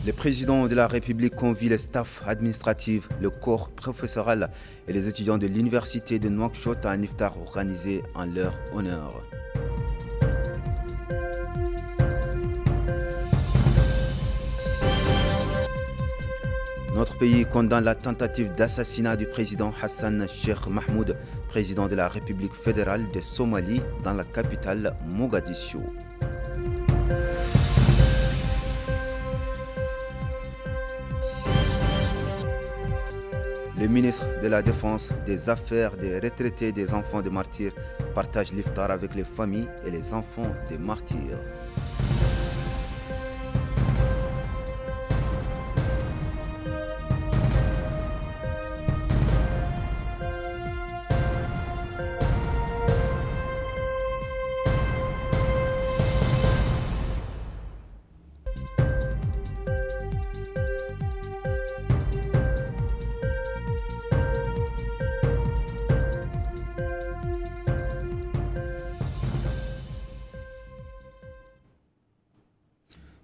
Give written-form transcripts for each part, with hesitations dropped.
Le président de la République convie le staff administratif, le corps professoral et les étudiants de l'université de Nouakchott à un iftar organisé en leur honneur. Notre pays condamne la tentative d'assassinat du président Hassan Sheikh Mahmoud, président de la République fédérale de Somalie, dans la capitale Mogadiscio. Le ministre de la Défense, des Affaires des retraités et des enfants des martyrs partage l'iftar avec les familles et les enfants des martyrs.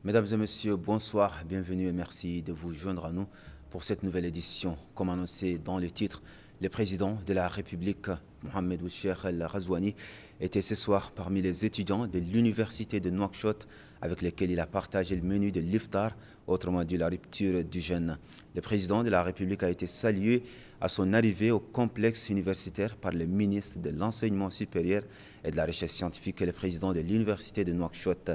Mesdames et messieurs, bonsoir, bienvenue et merci de vous joindre à nous pour cette nouvelle édition. Comme annoncé dans le titre, le président de la République, Mohamed Cheikh El-Ghazouani, était ce soir parmi les étudiants de l'université de Nouakchott avec lesquels il a partagé le menu de l'iftar, autrement dit la rupture du jeûne. Le président de la République a été salué à son arrivée au complexe universitaire par le ministre de l'Enseignement supérieur et de la Recherche scientifique et le président de l'université de Nouakchott.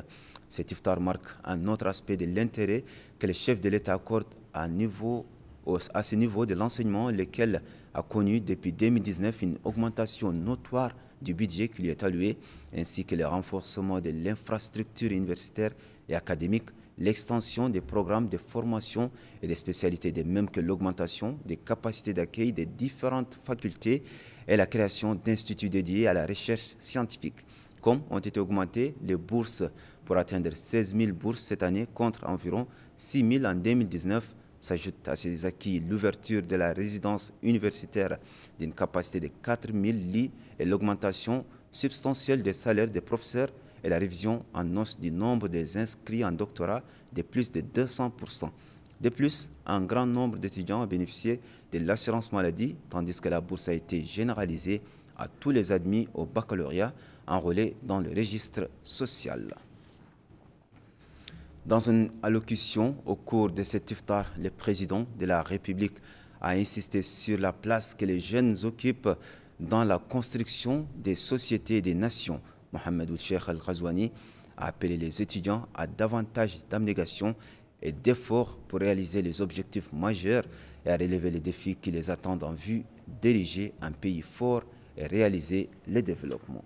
Cet iftar marque un autre aspect de l'intérêt que le chef de l'État accorde à ce niveau de l'enseignement, lequel a connu depuis 2019 une augmentation notoire du budget qui lui est alloué, ainsi que le renforcement de l'infrastructure universitaire et académique, l'extension des programmes de formation et des spécialités, de même que l'augmentation des capacités d'accueil des différentes facultés et la création d'instituts dédiés à la recherche scientifique. Comme ont été augmentées les bourses pour atteindre 16 000 bourses cette année contre environ 6 000 en 2019, s'ajoute à ces acquis l'ouverture de la résidence universitaire d'une capacité de 4 000 lits et l'augmentation substantielle des salaires des professeurs et la révision en hausse du nombre des inscrits en doctorat de plus de 200%. De plus, un grand nombre d'étudiants ont bénéficié de l'assurance maladie, tandis que la bourse a été généralisée à tous les admis au baccalauréat enrôlés dans le registre social. Dans une allocution au cours de cet iftar, le président de la République a insisté sur la place que les jeunes occupent dans la construction des sociétés et des nations. Mohamed Cheikh El-Ghazouani a appelé les étudiants à davantage d'abnégation et d'efforts pour réaliser les objectifs majeurs et à relever les défis qui les attendent en vue d'ériger un pays fort et réaliser le développement.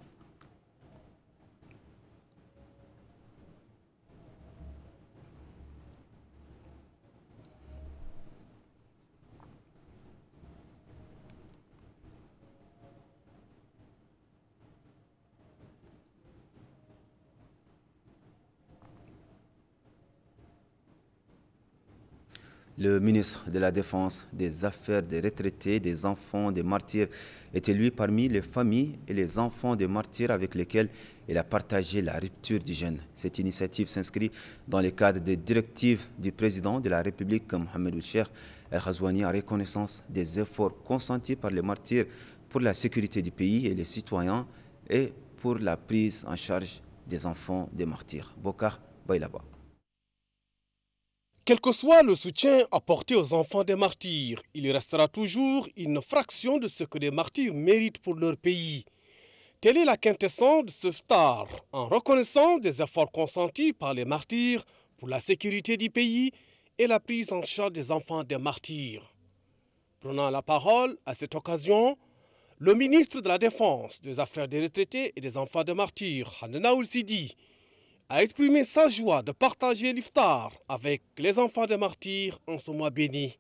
Le ministre de la Défense, des Affaires des retraités, des enfants des martyrs était lui parmi les familles et les enfants des martyrs avec lesquels il a partagé la rupture du jeûne. Cette initiative s'inscrit dans le cadre des directives du président de la République, Mohamed Cheikh El-Ghazouani, en reconnaissance des efforts consentis par les martyrs pour la sécurité du pays et les citoyens et pour la prise en charge des enfants des martyrs. Bokar Bailaba. Quel que soit le soutien apporté aux enfants des martyrs, il restera toujours une fraction de ce que les martyrs méritent pour leur pays. Telle est la quintessence de ce iftar, en reconnaissant des efforts consentis par les martyrs pour la sécurité du pays et la prise en charge des enfants des martyrs. Prenant la parole à cette occasion, le ministre de la Défense, des Affaires des retraités et des enfants des martyrs, Hanena Oul-Sidi, a exprimé sa joie de partager l'iftar avec les enfants des martyrs en ce mois béni.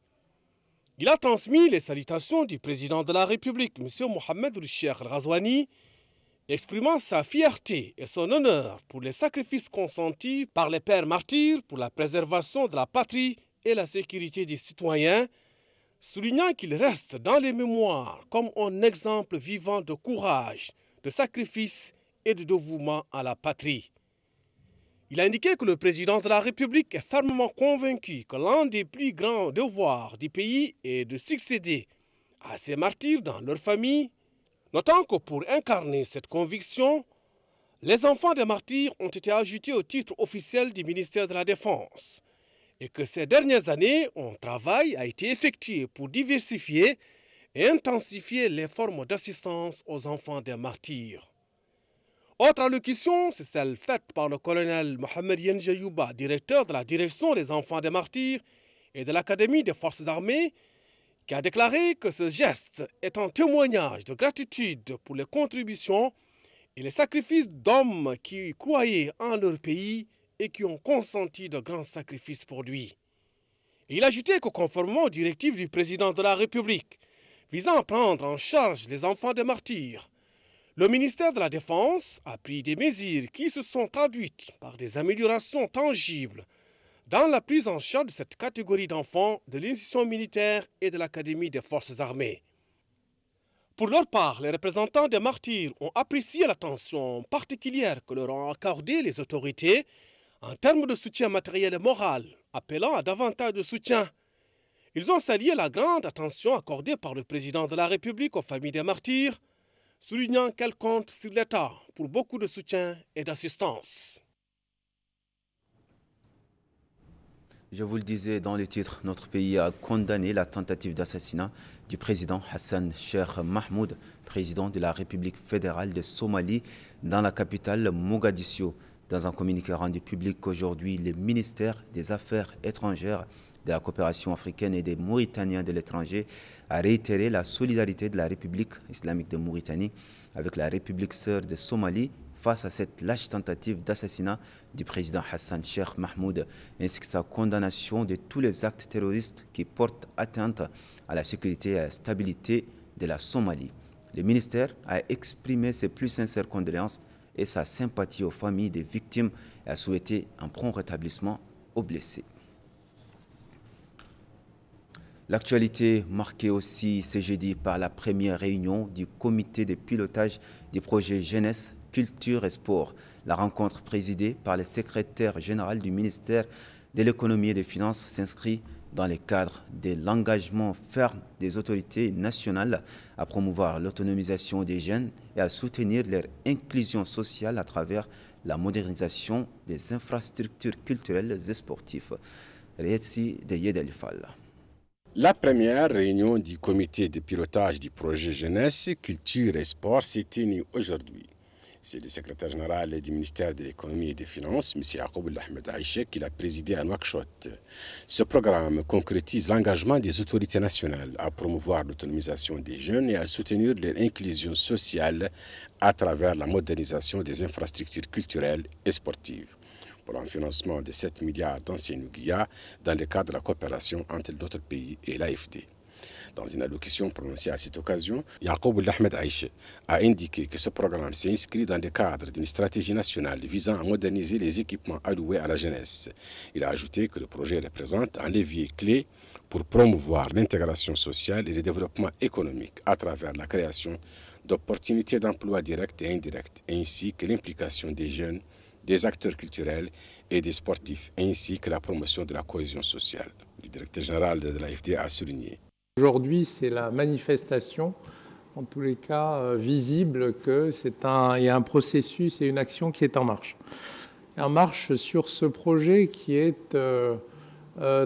Il a transmis les salutations du président de la République, M. Mohamed Cheikh El-Ghazouani, exprimant sa fierté et son honneur pour les sacrifices consentis par les pères martyrs pour la préservation de la patrie et la sécurité des citoyens, soulignant qu'il reste dans les mémoires comme un exemple vivant de courage, de sacrifice et de dévouement à la patrie. Il a indiqué que le président de la République est fermement convaincu que l'un des plus grands devoirs du pays est de succéder à ces martyrs dans leur famille, notant que pour incarner cette conviction, les enfants des martyrs ont été ajoutés au titre officiel du ministère de la Défense et que ces dernières années, un travail a été effectué pour diversifier et intensifier les formes d'assistance aux enfants des martyrs. Autre allocution, c'est celle faite par le colonel Mohamed Yenjayouba, directeur de la direction des enfants des martyrs et de l'Académie des forces armées, qui a déclaré que ce geste est un témoignage de gratitude pour les contributions et les sacrifices d'hommes qui croyaient en leur pays et qui ont consenti de grands sacrifices pour lui. Et il a ajouté que conformément aux directives du président de la République visant à prendre en charge les enfants des martyrs, le ministère de la Défense a pris des mesures qui se sont traduites par des améliorations tangibles dans la prise en charge de cette catégorie d'enfants de l'institution militaire et de l'Académie des forces armées. Pour leur part, les représentants des martyrs ont apprécié l'attention particulière que leur ont accordée les autorités en termes de soutien matériel et moral, appelant à davantage de soutien. Ils ont salué la grande attention accordée par le président de la République aux familles des martyrs, soulignant qu'elle compte sur l'État pour beaucoup de soutien et d'assistance. Je vous le disais dans le titre, notre pays a condamné la tentative d'assassinat du président Hassan Sheikh Mahmoud, président de la République fédérale de Somalie, dans la capitale Mogadiscio. Dans un communiqué rendu public aujourd'hui, le ministère des Affaires étrangères, de la coopération africaine et des Mauritaniens de l'étranger a réitéré la solidarité de la République islamique de Mauritanie avec la République sœur de Somalie face à cette lâche tentative d'assassinat du président Hassan Sheikh Mahmoud, ainsi que sa condamnation de tous les actes terroristes qui portent atteinte à la sécurité et à la stabilité de la Somalie. Le ministère a exprimé ses plus sincères condoléances et sa sympathie aux familles des victimes et a souhaité un prompt rétablissement aux blessés. L'actualité marquée aussi ce jeudi par la première réunion du comité de pilotage du projet Jeunesse, Culture et Sport. La rencontre présidée par le secrétaire général du ministère de l'économie et des finances s'inscrit dans le cadre de l'engagement ferme des autorités nationales à promouvoir l'autonomisation des jeunes et à soutenir leur inclusion sociale à travers la modernisation des infrastructures culturelles et sportives. Récit de Yedel Fall. La première réunion du comité de pilotage du projet Jeunesse, Culture et Sport s'est tenue aujourd'hui. C'est le secrétaire général du ministère de l'économie et des finances, M. Yaqub Ahmed Aïche, qui l'a présidé à Nouakchott. Ce programme concrétise l'engagement des autorités nationales à promouvoir l'autonomisation des jeunes et à soutenir leur inclusion sociale à travers la modernisation des infrastructures culturelles et sportives, pour un financement de 7 milliards d'anciens Nouguia dans le cadre de la coopération entre notre pays et l'AFD. Dans une allocution prononcée à cette occasion, Yaqub Ahmed Aïche a indiqué que ce programme s'inscrit dans le cadre d'une stratégie nationale visant à moderniser les équipements alloués à la jeunesse. Il a ajouté que le projet représente un levier clé pour promouvoir l'intégration sociale et le développement économique à travers la création d'opportunités d'emploi directes et indirectes, ainsi que l'implication des jeunes, des acteurs culturels et des sportifs, ainsi que la promotion de la cohésion sociale. Le directeur général de l'AFD a souligné. Aujourd'hui, c'est la manifestation, en tous les cas visible, qu'il y a un processus et une action qui est en marche. En marche sur ce projet qui est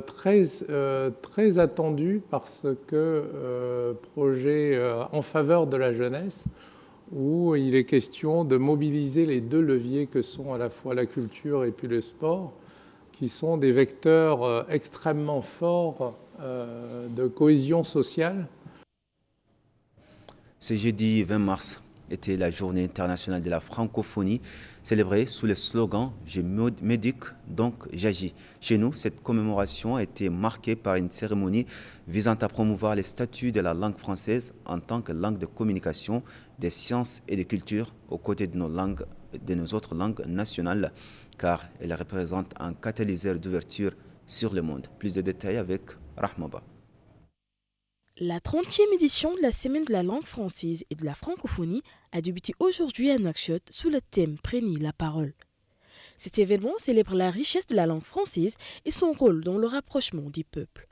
très attendu parce que projet en faveur de la jeunesse, où il est question de mobiliser les deux leviers que sont à la fois la culture et puis le sport, qui sont des vecteurs extrêmement forts de cohésion sociale. Ce jeudi 20 mars était la journée internationale de la francophonie, célébrée sous le slogan « Je m'éduque, donc j'agis ». Chez nous, cette commémoration a été marquée par une cérémonie visant à promouvoir les statuts de la langue française en tant que langue de communication, des sciences et de culture aux côtés de nos autres langues nationales, car elle représente un catalyseur d'ouverture sur le monde. Plus de détails avec Rahmaba. La 30e édition de la Semaine de la langue française et de la francophonie a débuté aujourd'hui à Nouakchott sous le thème « Prenez la parole ». Cet événement célèbre la richesse de la langue française et son rôle dans le rapprochement des peuples.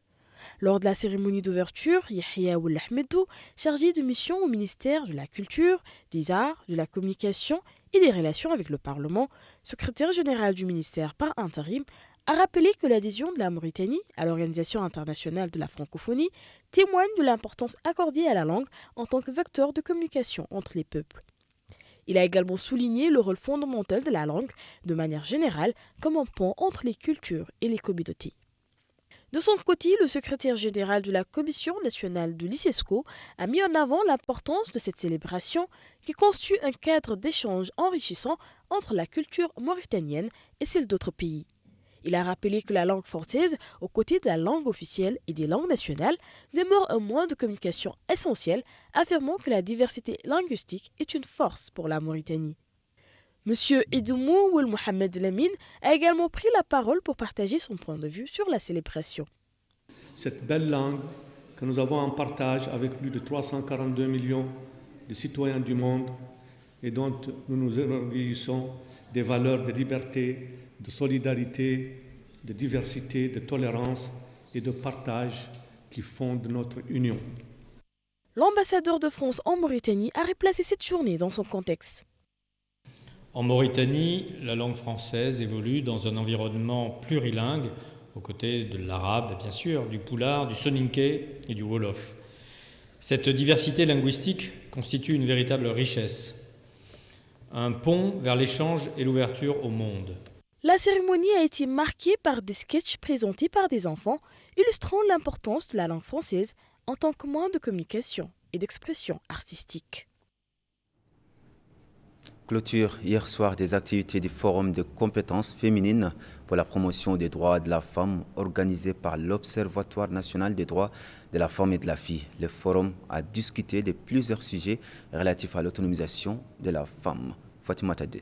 Lors de la cérémonie d'ouverture, Yahya Ould Ahmedou, chargé de mission au ministère de la Culture, des Arts, de la Communication et des Relations avec le Parlement, secrétaire général du ministère par intérim, a rappelé que l'adhésion de la Mauritanie à l'Organisation internationale de la francophonie témoigne de l'importance accordée à la langue en tant que vecteur de communication entre les peuples. Il a également souligné le rôle fondamental de la langue, de manière générale, comme un pont entre les cultures et les communautés. De son côté, le secrétaire général de la Commission nationale de l'ICESCO a mis en avant l'importance de cette célébration qui constitue un cadre d'échange enrichissant entre la culture mauritanienne et celle d'autres pays. Il a rappelé que la langue française, aux côtés de la langue officielle et des langues nationales, demeure un moyen de communication essentiel, affirmant que la diversité linguistique est une force pour la Mauritanie. M. Idoumou Ould Mohamed Lamine a également pris la parole pour partager son point de vue sur la célébration. Cette belle langue que nous avons en partage avec plus de 342 millions de citoyens du monde et dont nous nous énorgueillissons des valeurs de liberté, de solidarité, de diversité, de tolérance et de partage qui fondent notre union. L'ambassadeur de France en Mauritanie a replacé cette journée dans son contexte. En Mauritanie, la langue française évolue dans un environnement plurilingue, aux côtés de l'arabe, bien sûr, du poulard, du soninké et du wolof. Cette diversité linguistique constitue une véritable richesse, un pont vers l'échange et l'ouverture au monde. La cérémonie a été marquée par des sketchs présentés par des enfants, illustrant l'importance de la langue française en tant que moyen de communication et d'expression artistique. Clôture hier soir des activités du Forum de compétences féminines pour la promotion des droits de la femme organisé par l'Observatoire national des droits de la femme et de la fille. Le forum a discuté de plusieurs sujets relatifs à l'autonomisation de la femme. Fatima Tadé.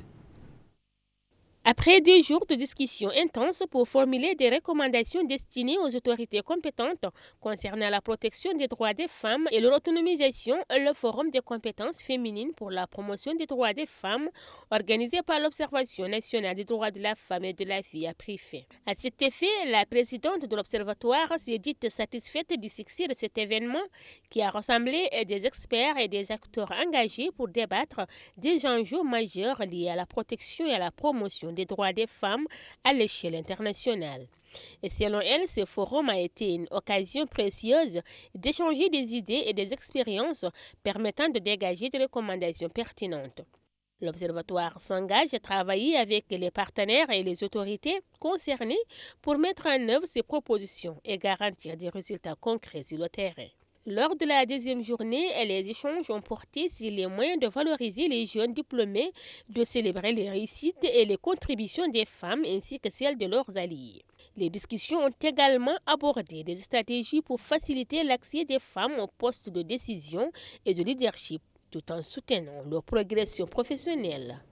Après 2 jours de discussions intenses pour formuler des recommandations destinées aux autorités compétentes concernant la protection des droits des femmes et leur autonomisation, le Forum des compétences féminines pour la promotion des droits des femmes, organisé par l'Observatoire national des droits de la femme et de la fille, a pris fin. À cet effet, la présidente de l'Observatoire s'est dite satisfaite du succès de cet événement qui a rassemblé des experts et des acteurs engagés pour débattre des enjeux majeurs liés à la protection et à la promotion des droits des femmes à l'échelle internationale. Et selon elle, ce forum a été une occasion précieuse d'échanger des idées et des expériences permettant de dégager des recommandations pertinentes. L'Observatoire s'engage à travailler avec les partenaires et les autorités concernées pour mettre en œuvre ces propositions et garantir des résultats concrets sur le terrain. Lors de la 2e journée, les échanges ont porté sur les moyens de valoriser les jeunes diplômés, de célébrer les réussites et les contributions des femmes ainsi que celles de leurs alliés. Les discussions ont également abordé des stratégies pour faciliter l'accès des femmes aux postes de décision et de leadership, tout en soutenant leur progression professionnelle.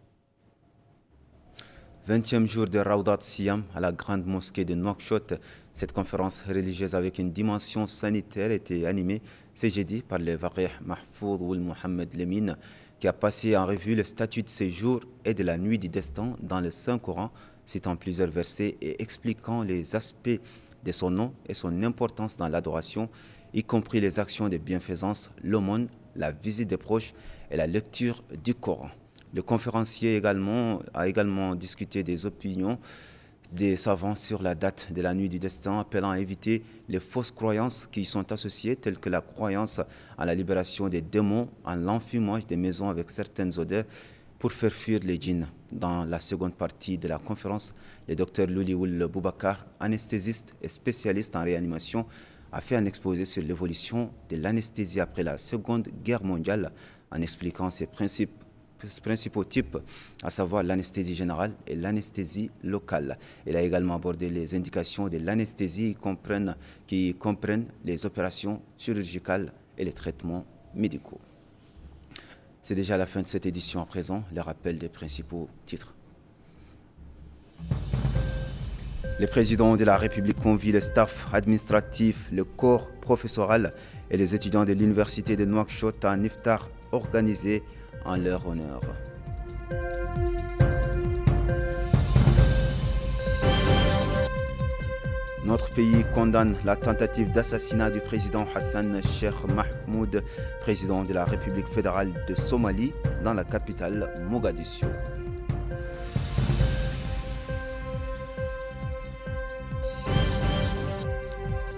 20e jour de Rawdat Siam à la grande mosquée de Nouakchott. Cette conférence religieuse avec une dimension sanitaire était animée ce jeudi par le Faqih Mahfouz Ould Mohamed Lamine qui a passé en revue le statut de séjour et de la nuit du destin dans le Saint-Coran, citant plusieurs versets et expliquant les aspects de son nom et son importance dans l'adoration, y compris les actions de bienfaisance, l'aumône, la visite des proches et la lecture du Coran. Le conférencier a également discuté des opinions des savants sur la date de la nuit du destin, appelant à éviter les fausses croyances qui y sont associées, telles que la croyance en la libération des démons, en l'enfumage des maisons avec certaines odeurs pour faire fuir les djinns. Dans la seconde partie de la conférence, le docteur Louliwoul Boubacar, anesthésiste et spécialiste en réanimation, a fait un exposé sur l'évolution de l'anesthésie après la Seconde Guerre mondiale, en expliquant ses principaux types, à savoir l'anesthésie générale et l'anesthésie locale. Il a également abordé les indications de l'anesthésie qui comprennent les opérations chirurgicales et les traitements médicaux. C'est déjà la fin de cette édition. À présent, le rappel des principaux titres. Le président de la République convie le staff administratif, le corps professoral et les étudiants de l'université de Nouakchott à un iftar organisé en leur honneur. Notre pays condamne la tentative d'assassinat du président Hassan Sheikh Mahmoud, président de la République fédérale de Somalie, dans la capitale Mogadiscio.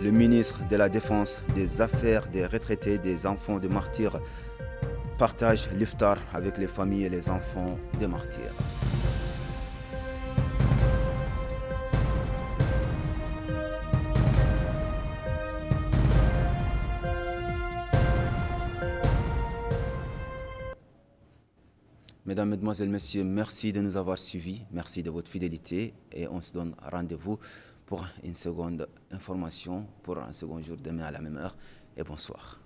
Le ministre de la Défense, des Affaires des retraités, des enfants de martyrs partage l'iftar avec les familles et les enfants des martyrs. Mesdames, Mesdemoiselles, Messieurs, merci de nous avoir suivis, merci de votre fidélité et on se donne rendez-vous pour une seconde information, pour un second jour demain à la même heure et bonsoir.